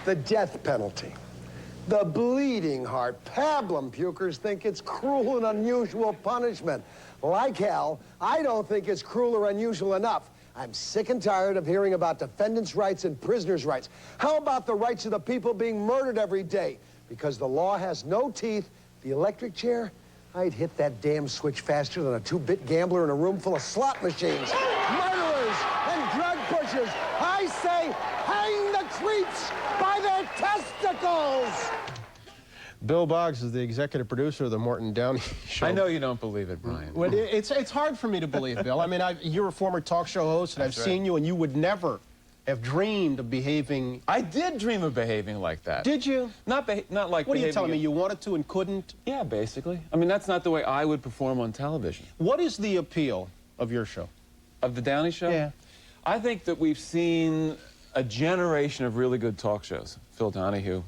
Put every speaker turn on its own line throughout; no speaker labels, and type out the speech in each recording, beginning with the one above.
The death penalty. The bleeding heart. Pablum pukers think it's cruel and unusual punishment. Like hell, I don't think it's cruel or unusual enough. I'm sick and tired of hearing about defendants' rights and prisoners' rights. How about the rights of the people being murdered every day? Because the law has no teeth, the electric chair, I'd hit that damn switch faster than a 2-bit gambler in a room full of slot machines. Murderers and drug pushers, I say, hang the creeps by their testicles!
Bill Boggs is the executive producer of the Morton Downey Show.
I know you don't believe it, Brian.
Well, it's hard for me to believe, Bill. I mean, you're a former talk show host, and I've seen you, and you would never have dreamed of behaving...
I did dream of behaving like that.
Did you?
Not like
What are you telling me, you wanted to and couldn't?
Yeah, basically. I mean, that's not the way I would perform on television.
What is the appeal of your show?
Of the Downey Show?
Yeah.
I think that we've seen a generation of really good talk shows. Phil Donahue,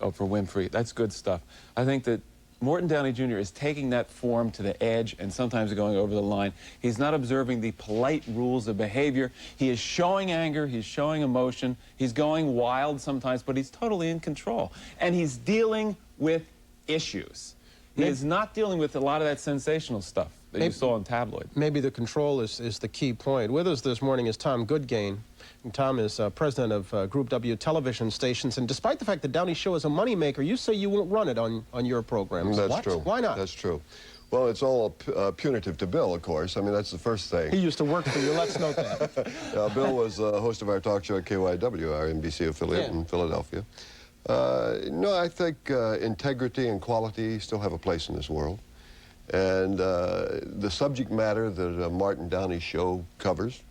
Oprah Winfrey, that's good stuff. I think that Morton Downey Jr. is taking that form to the edge and sometimes going over the line. He's not observing the polite rules of behavior. He is showing anger, he's showing emotion, he's going wild sometimes, but he's totally in control. And he's dealing with issues. He is not dealing with a lot of that sensational stuff that you saw in tabloid.
Maybe the control is the key point. With us this morning is Tom Goodgame. And Tom is president of Group W television stations. And despite the fact that Downey Show is a moneymaker, you say you won't run it on your programs.
That's true.
Why not?
That's true. Well, it's all punitive to Bill, of course. I mean, that's the first thing.
He used to work for you. Let's note that.
Bill was host of our talk show at KYW, our NBC affiliate in Philadelphia. No, I think integrity and quality still have a place in this world. And the subject matter that a Morton Downey Show covers,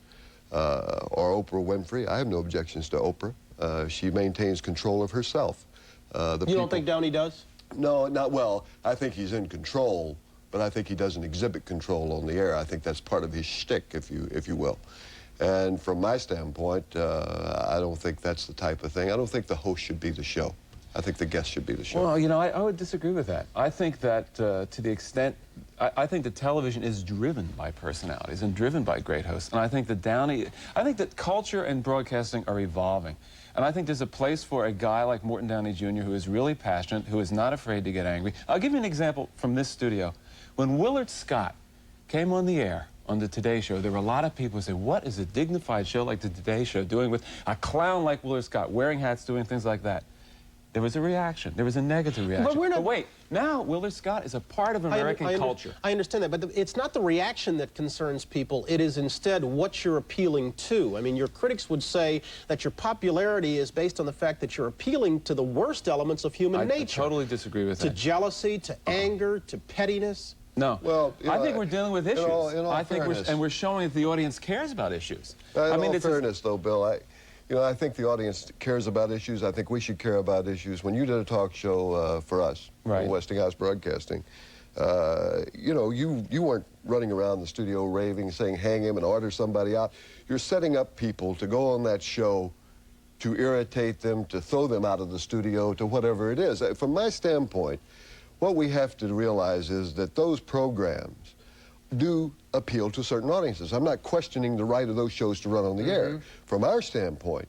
or Oprah Winfrey, I have no objections to Oprah. She maintains control of herself. You
don't think Downey does?
No, not well. I think he's in control, but I think he doesn't exhibit control on the air. I think that's part of his shtick, if you will. And from my standpoint, I don't think that's the type of thing. I don't think the host should be the show. I think the guest should be the show.
Well, you know, I would disagree with that. I think that to the extent, I think that television is driven by personalities and driven by great hosts. And I think that culture and broadcasting are evolving. And I think there's a place for a guy like Morton Downey Jr. who is really passionate, who is not afraid to get angry. I'll give you an example from this studio. When Willard Scott came on the air on the Today Show, there were a lot of people who said, what is a dignified show like the Today Show doing with a clown like Willard Scott, wearing hats, doing things like that? There was a reaction. There was a negative reaction. But wait, now Willard Scott is a part of American culture.
I understand that, but it's not the reaction that concerns people. It is instead what you're appealing to. I mean, your critics would say that your popularity is based on the fact that you're appealing to the worst elements of human nature.
I totally disagree with that.
To jealousy, to anger, to pettiness.
No.
Well,
I think we're dealing with issues.
In all
I think
fairness,
we're showing that the audience cares about issues.
In all fairness, though, Bill, I think the audience cares about issues. I think we should care about issues. When you did a talk show for us, Westinghouse Broadcasting, you know, you weren't running around the studio raving, saying hang him and order somebody out. You're setting up people to go on that show to irritate them, to throw them out of the studio, to whatever it is. From my standpoint, what we have to realize is that those programs do appeal to certain audiences. I'm not questioning the right of those shows to run on the air. From our standpoint,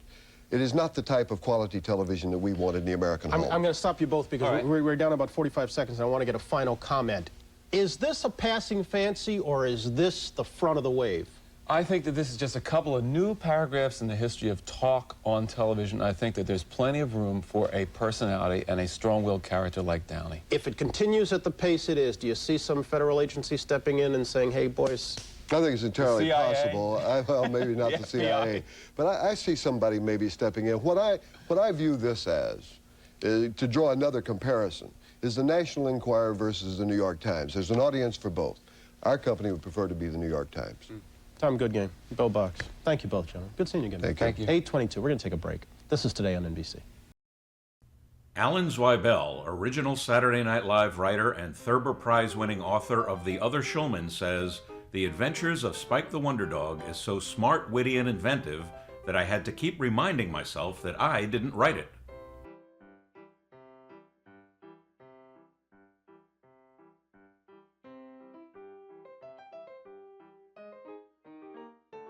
it is not the type of quality television that we want in the American home.
I'm going to stop you both because we're down about 45 seconds and I want to get a final comment. Is this a passing fancy or is this the front of the wave?
I think that this is just a couple of new paragraphs in the history of talk on television. I think that there's plenty of room for a personality and a strong-willed character like Downey.
If it continues at the pace it is, do you see some federal agency stepping in and saying, hey, boys?
I think it's entirely possible. Well, maybe not the CIA. But I see somebody maybe stepping in. What I view this as, to draw another comparison, is the National Enquirer versus the New York Times. There's an audience for both. Our company would prefer to be the New York Times.
Tom Goodgame, Bill Boggs. Thank you both, gentlemen. Good seeing you again.
Thank you.
8:22. We're going to take a break. This is Today on NBC.
Alan Zweibel, original Saturday Night Live writer and Thurber Prize-winning author of The Other Showman, says, "The adventures of Spike the Wonder Dog is so smart, witty, and inventive that I had to keep reminding myself that I didn't write it.